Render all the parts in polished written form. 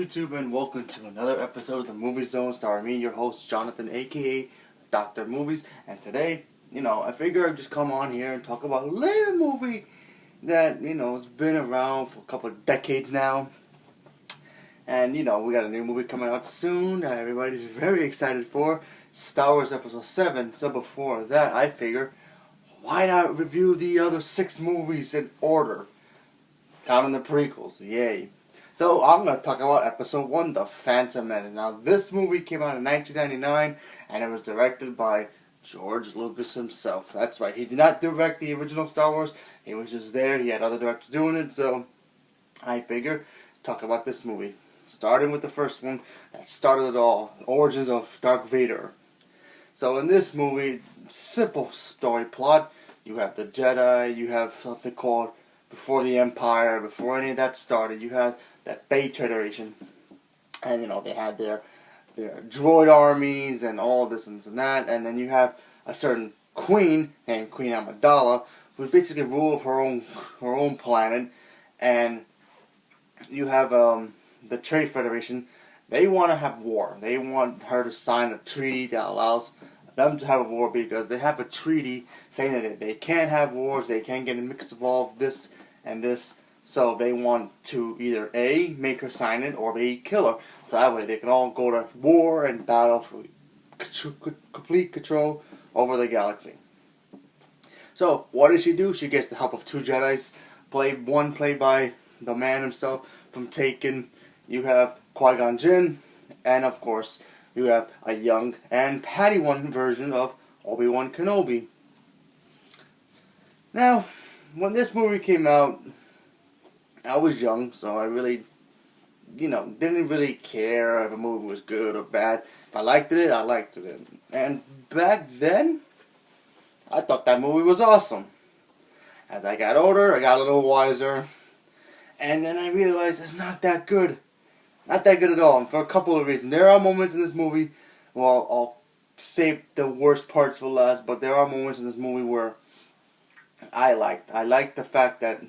YouTube, and welcome to another episode of the Movie Zone starring me, your host Jonathan, aka Dr. Movies. And today, I figure I'd just come on here and talk about a little movie that, has been around for a couple of decades now. And, we got a new movie coming out soon that everybody's very excited for, Star Wars Episode 7. So before that, I figure, why not review the other 6 movies in order? Counting the prequels, yay. So I'm going to talk about Episode 1, The Phantom Menace. Now this movie came out in 1999 and it was directed by George Lucas himself. That's right, he did not direct the original Star Wars, he was just there, he had other directors doing it, so I figure talk about this movie. Starting with the first one that started it all, the origins of Darth Vader. So in this movie, simple story plot, you have the Jedi, you have something called before the Empire, before any of that started, you had that Beta Federation, and they had their droid armies and all this and that, and then you have a certain queen named Queen Amidala, who's basically ruled her own planet, and you have the Trade Federation. They want to have war. They want her to sign a treaty that allows them to have a war because they have a treaty saying that they can't have wars, they can't get mixed involved, this and this. So they want to either A, make her sign it, or B, kill her. So that way they can all go to war and battle for complete control over the galaxy. So what does she do? She gets the help of 2 Jedis, one played by the man himself from Taken. You have Qui-Gon Jinn, and of course you have a young and Padawan version of Obi-Wan Kenobi. Now, when this movie came out, I was young, so I really, didn't really care if a movie was good or bad. If I liked it, I liked it. And back then, I thought that movie was awesome. As I got older, I got a little wiser, and then I realized it's not that good. Not that good at all, and for a couple of reasons. There are moments in this movie, well, I'll save the worst parts for last, but there are moments in this movie where I liked the fact that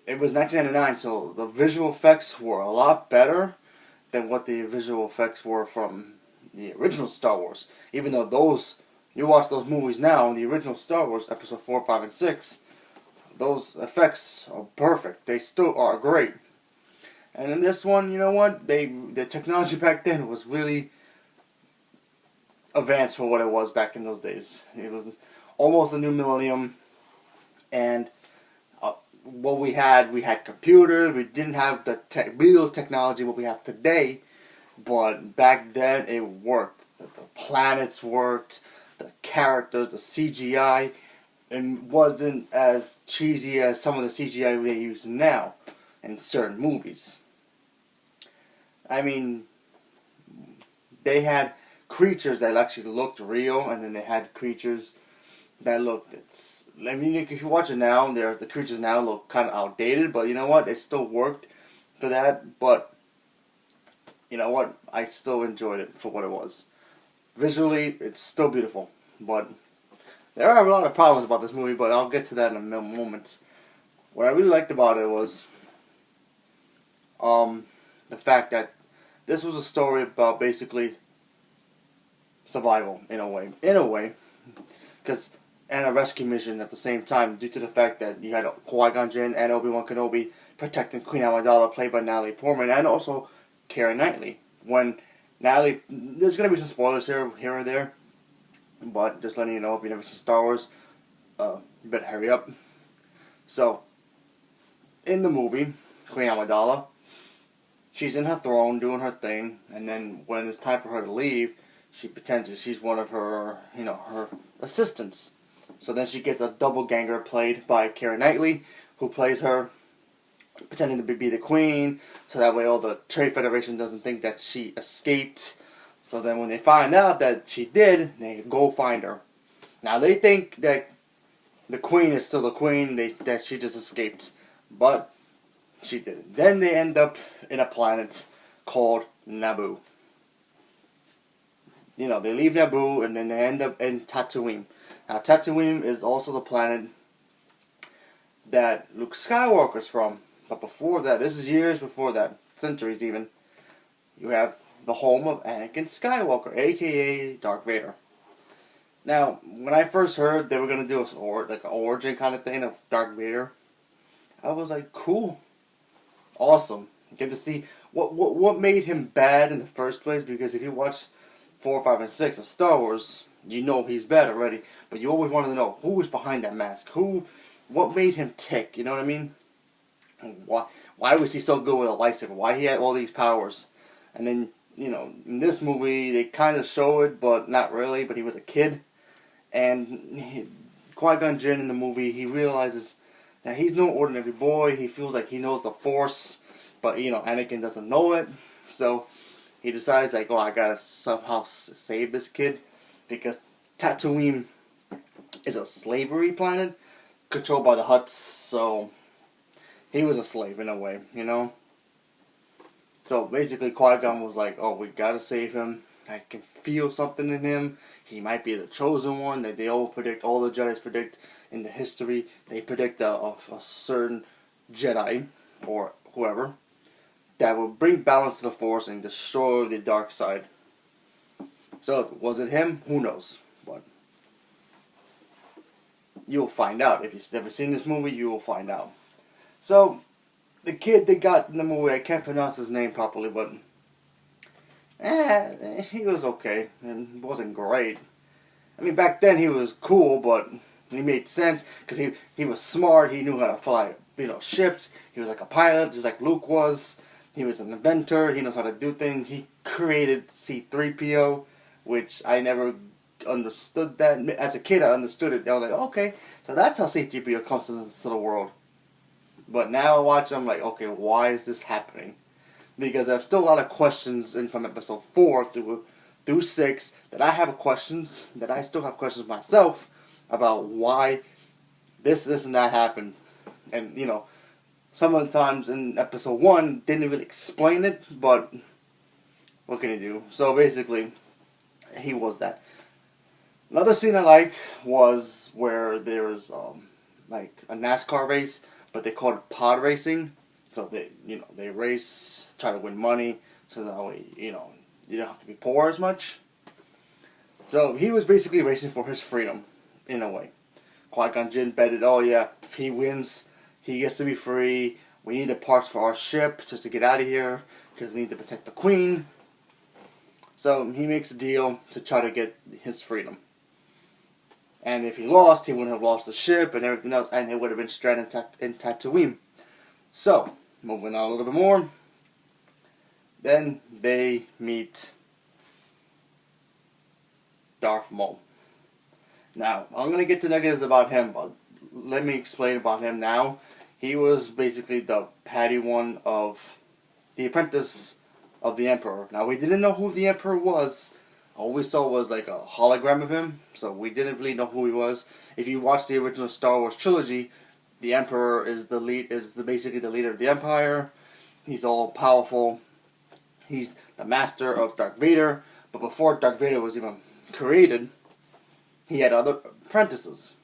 it was 1999, so the visual effects were a lot better than what the visual effects were from the original Star Wars. Even though you watch those movies now, the original Star Wars, Episode 4, 5, and 6, those effects are perfect. They still are great. And in this one, you know what? The technology back then was really advanced for what it was back in those days. It was almost a new millennium, and what we had computers. We didn't have the real technology what we have today, but back then it worked. The planets worked, the characters, the CGI, and wasn't as cheesy as some of the CGI they use now in certain movies. I mean, they had creatures that actually looked real, and then they had creatures that looked, if you watch it now, the creatures now look kind of outdated, but you know what, it still worked for that, but you know what, I still enjoyed it for what it was. Visually, it's still beautiful, but there are a lot of problems about this movie, but I'll get to that in a moment. What I really liked about it was the fact that this was a story about basically survival, in a way, because and a rescue mission at the same time, due to the fact that you had Qui-Gon Jinn and Obi-Wan Kenobi protecting Queen Amidala, played by Natalie Portman, and also Keira Knightley. When Natalie, there's going to be some spoilers here or there, but just letting you know, if you've never seen Star Wars, you better hurry up. So, in the movie, Queen Amidala, she's in her throne doing her thing, and then when it's time for her to leave, she pretends that she's one of her, her assistants. So then she gets a double ganger played by Keira Knightley, who plays her, pretending to be the queen, so that way all the Trade Federation doesn't think that she escaped. So then when they find out that she did, they go find her. Now they think that the queen is still the queen, that she just escaped, but she didn't. Then they end up in a planet called Naboo. They leave Naboo and then they end up in Tatooine. Now, Tatooine is also the planet that Luke Skywalker's from. But before that, this is years before that. centuries even, you have the home of Anakin Skywalker, aka Darth Vader. Now, when I first heard they were gonna do like an origin kind of thing of Darth Vader, I was like, cool, awesome. You get to see what made him bad in the first place. Because if you watch 4, 5, and 6 of Star Wars, you know he's bad already. But you always wanted to know who was behind that mask, what made him tick. You know what I mean? Why was he so good with a lightsaber? Why he had all these powers? And then, in this movie they kind of show it, but not really. But he was a kid. And Qui-Gon Jinn in the movie, he realizes that he's no ordinary boy. He feels like he knows the Force, but Anakin doesn't know it. So he decides like, oh, I gotta somehow save this kid, because Tatooine is a slavery planet controlled by the Hutts. So he was a slave in a way, So basically, Qui-Gon was like, oh, we gotta save him. I can feel something in him. He might be the chosen one that they all predict. All the Jedi's predict in the history. They predict a certain Jedi or whoever that will bring balance to the Force and destroy the dark side. So was it him? Who knows? But you'll find out. If you've never seen this movie, you will find out. So the kid they got in the movie, I can't pronounce his name properly, but he was okay, and wasn't great. I mean, back then he was cool, but he made sense, because he was smart, he knew how to fly, ships, he was like a pilot, just like Luke was, he was an inventor, he knows how to do things, he created C-3PO, which I never understood that. As a kid, I understood it. I was like, okay, so that's how C-3PO comes into the world. But now I watch, I'm like, okay, why is this happening? Because there's still a lot of questions from episode 4 through 6 that I have questions, that I still have questions myself about why this and that happened. And, some of the times in episode 1 didn't really explain it, but what can you do? So basically, he was that. Another scene I liked was where there's like a NASCAR race, but they call it pod racing. So they race, try to win money, so that way, you don't have to be poor as much. So he was basically racing for his freedom, in a way. Qui-Gon Jinn betted, oh yeah, if he wins, he gets to be free. We need the parts for our ship just to get out of here, because we need to protect the Queen. So he makes a deal to try to get his freedom. And if he lost, he wouldn't have lost the ship and everything else, and he would have been stranded in Tatooine. So, moving on a little bit more. Then they meet Darth Maul. Now, I'm going to get to negatives about him, but let me explain about him now. He was basically the Padawan of the apprentice of the Emperor. Now, we didn't know who the Emperor was. All we saw was like a hologram of him, so we didn't really know who he was. If you watch the original Star Wars trilogy, the Emperor is basically the leader of the Empire. He's all powerful. He's the master of Darth Vader. But before Darth Vader was even created, he had other apprentices,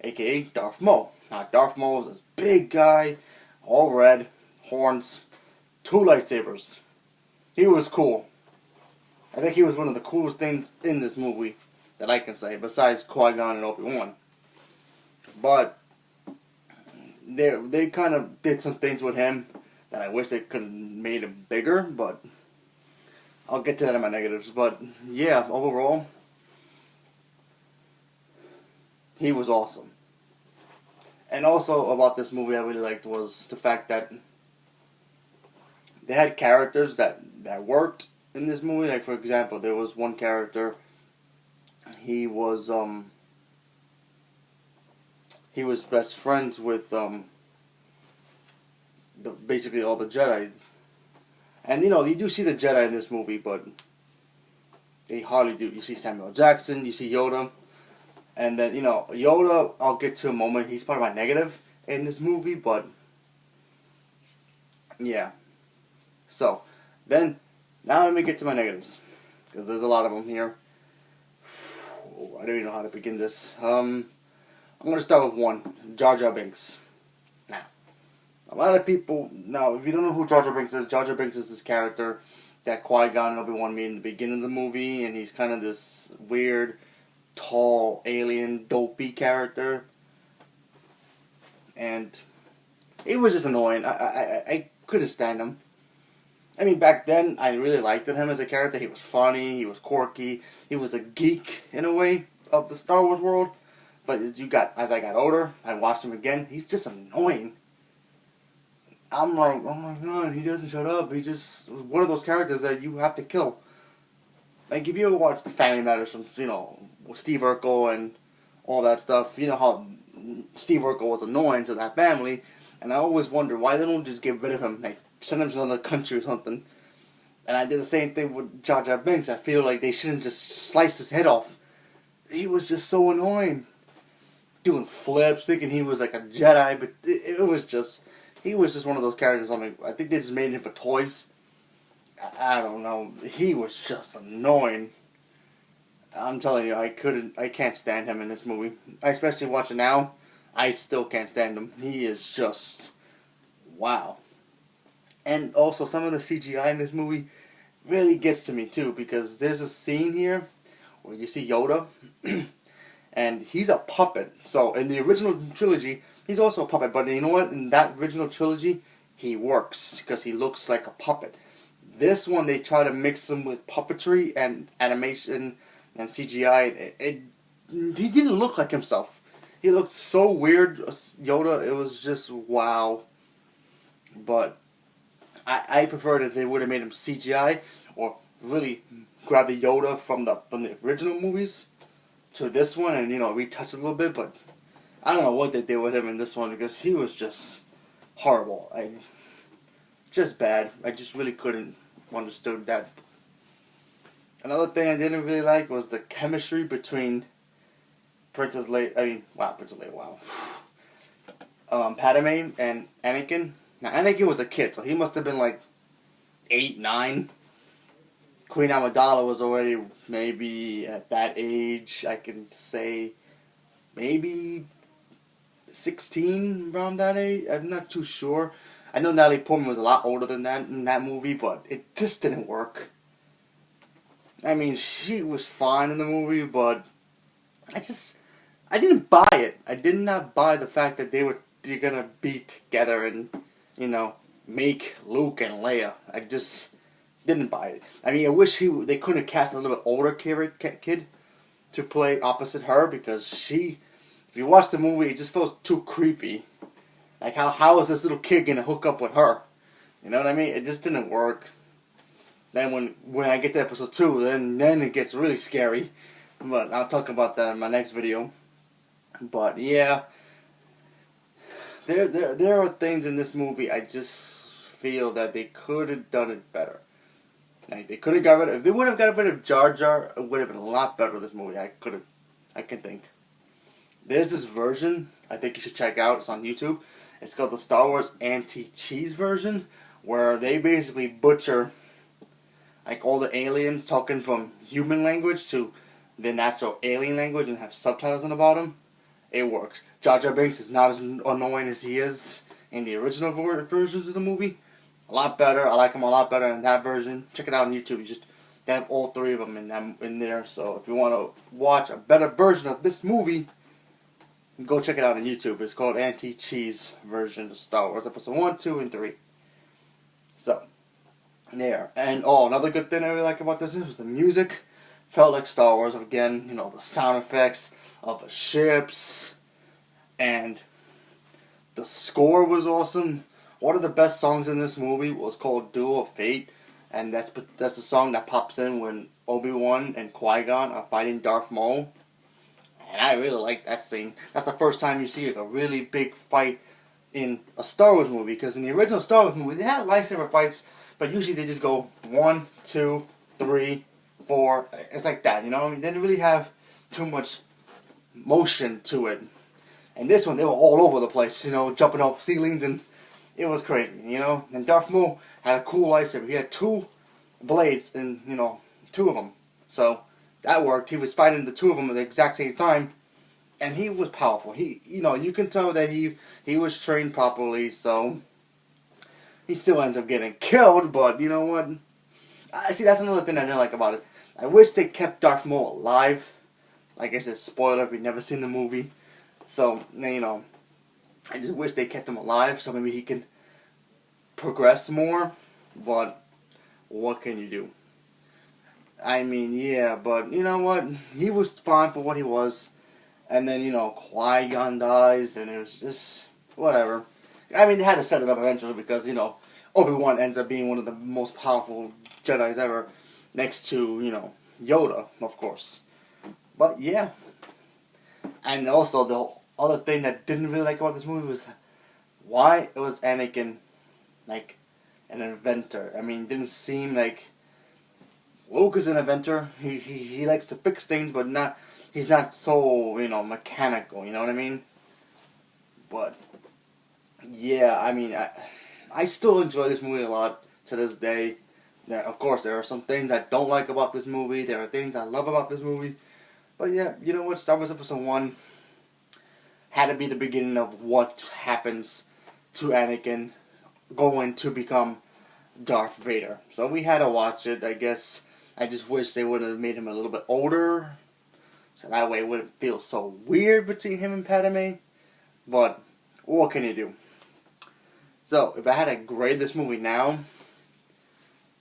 aka Darth Maul. Now Darth Maul was this big guy, all red, horns, 2 lightsabers. He was cool. I think he was one of the coolest things in this movie that I can say, besides Qui-Gon and Obi-Wan. But they kind of did some things with him that I wish they could have made him bigger, but I'll get to that in my negatives. But yeah, overall, he was awesome. And also about this movie I really liked was the fact that they had characters that worked in this movie. Like, for example, there was one character, he was best friends with basically all the Jedi. And you do see the Jedi in this movie, but they hardly do. You see Samuel Jackson, you see Yoda, and then Yoda, I'll get to a moment. He's part of my negative in this movie, but yeah. So then now let me get to my negatives, because there's a lot of them here. I don't even know how to begin this. I'm going to start with one, Jar Jar Binks. Now, A lot of people, now, if you don't know who Jar Jar Binks is this character that Qui-Gon and Obi-Wan meet in the beginning of the movie, and he's kind of this weird, tall, alien, dopey character. And it was just annoying. I couldn't stand him. I mean, back then, I really liked him as a character. He was funny, he was quirky, he was a geek, in a way, of the Star Wars world. But as I got older, I watched him again, he's just annoying. I'm like, oh my god, he doesn't shut up. He just was one of those characters that you have to kill. Like, if you ever watch The Family Matters from, Steve Urkel and all that stuff, you know how Steve Urkel was annoying to that family, and I always wonder why they don't just get rid of him, like, send him to another country or something. And I did the same thing with Jar Jar Binks. I feel like they shouldn't just slice his head off. He was just so annoying. Doing flips, thinking he was like a Jedi, but it was just... He was just one of those characters. I think they just made him for toys. I don't know. He was just annoying. I'm telling you, I can't stand him in this movie. I especially watch it now. I still can't stand him. He is just, wow. And also, some of the CGI in this movie really gets to me too, because there's a scene here where you see Yoda, and he's a puppet. So in the original trilogy, he's also a puppet, but you know what? In that original trilogy, he works because he looks like a puppet. This one, they try to mix him with puppetry and animation and CGI. He didn't look like himself. He looked so weird, Yoda. It was just wow. But I preferred if they would have made him CGI or really grab the Yoda from the original movies to this one and retouch it a little bit, but. I don't know what they did with him in this one because he was just horrible. Just bad. I just really couldn't understand that. Another thing I didn't really like was the chemistry between Princess Leia. Wow. Padme and Anakin. Now Anakin was a kid, so he must have been like 8, 9. Queen Amidala was already maybe at that age. I can say maybe 16, around that age. I'm not too sure. I know Natalie Portman was a lot older than that in that movie, but it just didn't work. I mean, she was fine in the movie, but I didn't buy it. I did not buy the fact that they're gonna be together and, make Luke and Leia. I just didn't buy it. I mean, I wish they couldn't have cast a little bit older kid to play opposite her, because if you watch the movie, it just feels too creepy. Like, how is this little kid gonna hook up with her? You know what I mean? It just didn't work. Then when I get to episode 2, then it gets really scary. But I'll talk about that in my next video. But yeah, there are things in this movie I just feel that they could have done it better. Like, they could have got rid of... If they would have got rid of Jar Jar, it would have been a lot better, this movie. I can think. There's this version I think you should check out. It's on YouTube. It's called the Star Wars Anti-Cheese version, where they basically butcher like all the aliens talking from human language to the natural alien language and have subtitles on the bottom. It works. Jar Jar Binks is not as annoying as he is in the original versions of the movie. A lot better. I like him a lot better in that version. Check it out on YouTube. They have all 3 of them in there. So if you want to watch a better version of this movie, go check it out on YouTube. It's called Anti-Cheese version of Star Wars, episode 1, 2, and 3. So, there. And another good thing I really like about this was the music. Felt like Star Wars again. The sound effects of the ships, and the score was awesome. One of the best songs in this movie was called "Duel of Fate," and that's the song that pops in when Obi-Wan and Qui-Gon are fighting Darth Maul. And I really like that scene. That's the first time you see a really big fight in a Star Wars movie. Because in the original Star Wars movie, they had lightsaber fights, but usually they just go 1, 2, 3, 4. It's like that, They didn't really have too much motion to it. And this one, they were all over the place, jumping off ceilings, and it was crazy, And Darth Maul had a cool lightsaber. He had 2 blades, and, 2 of them. So that worked. He was fighting the 2 of them at the exact same time, and he was powerful. You can tell that he was trained properly. So he still ends up getting killed, but you know what? I see, that's another thing I didn't like about it. I wish they kept Darth Maul alive. Like I said, spoiler if you've never seen the movie. So, you know, I just wish they kept him alive so maybe he can progress more. But what can you do? I mean, yeah, but you know what? He was fine for what he was. And then, you know, Qui-Gon dies, and it was just whatever. I mean, they had to set it up eventually because, you know, Obi-Wan ends up being one of the most powerful Jedis ever, next to, you know, Yoda, of course. But yeah. And also, the other thing that I didn't really like about this movie was why it was Anakin, like, an inventor. I mean, it didn't seem like Luke is an inventor. He likes to fix things, but not. He's not so, you know, mechanical. You know what I mean? But yeah, I mean, I still enjoy this movie a lot to this day. Now, of course, there are some things I don't like about this movie. There are things I love about this movie. But yeah, you know what? Star Wars Episode 1 had to be the beginning of what happens to Anakin going to become Darth Vader. So we had to watch it. I guess I just wish they would have made him a little bit older, so that way it wouldn't feel so weird between him and Padme. But what can you do? So if I had to grade this movie now,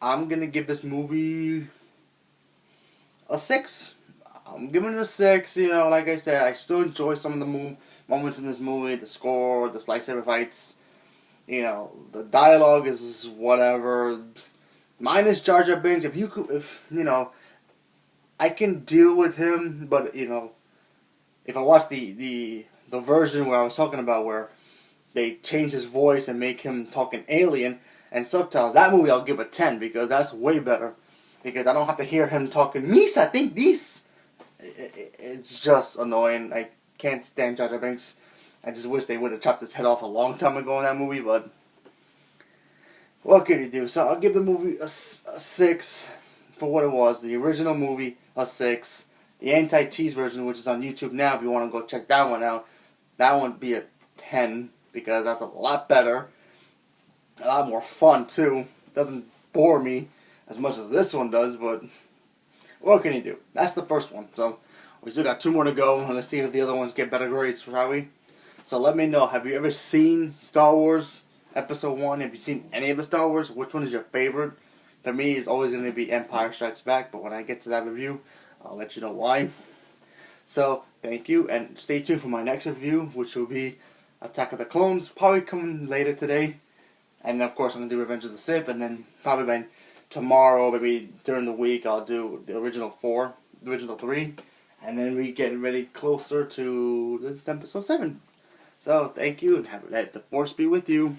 I'm gonna give this movie a 6. I'm giving it a 6. You know, like I said, I still enjoy some of the moments in this movie. The score, the lightsaber fights. You know, the dialogue is whatever. Minus Jar Jar Binks. If you know, I can deal with him, but you know, if I watch the version where I was talking about, where they change his voice and make him talk an alien and subtitles, that movie I'll give a 10 because that's way better. Because I don't have to hear him talking Misa, I think this. It's just annoying. I can't stand Jar Jar Binks. I just wish they would have chopped his head off a long time ago in that movie, but what can you do? So I'll give the movie a 6 for what it was. The original movie, a 6. The anti-cheese version, which is on YouTube now, if you want to go check that one out, that one would be a 10 because that's a lot better. A lot more fun, too. Doesn't bore me as much as this one does, but what can you do? That's the first one. So we still got 2 more to go, and let's see if the other ones get better grades, shall we? So let me know, have you ever seen Star Wars Episode 1? Have you seen any of the Star Wars? Which one is your favorite? For me, it's always going to be Empire Strikes Back, but when I get to that review, I'll let you know why. So, thank you, and stay tuned for my next review, which will be Attack of the Clones, probably coming later today. And of course, I'm going to do Revenge of the Sith, and then probably by tomorrow, maybe during the week, I'll do the original 3, and then we get ready closer to Episode 7. So, thank you, and let the Force be with you.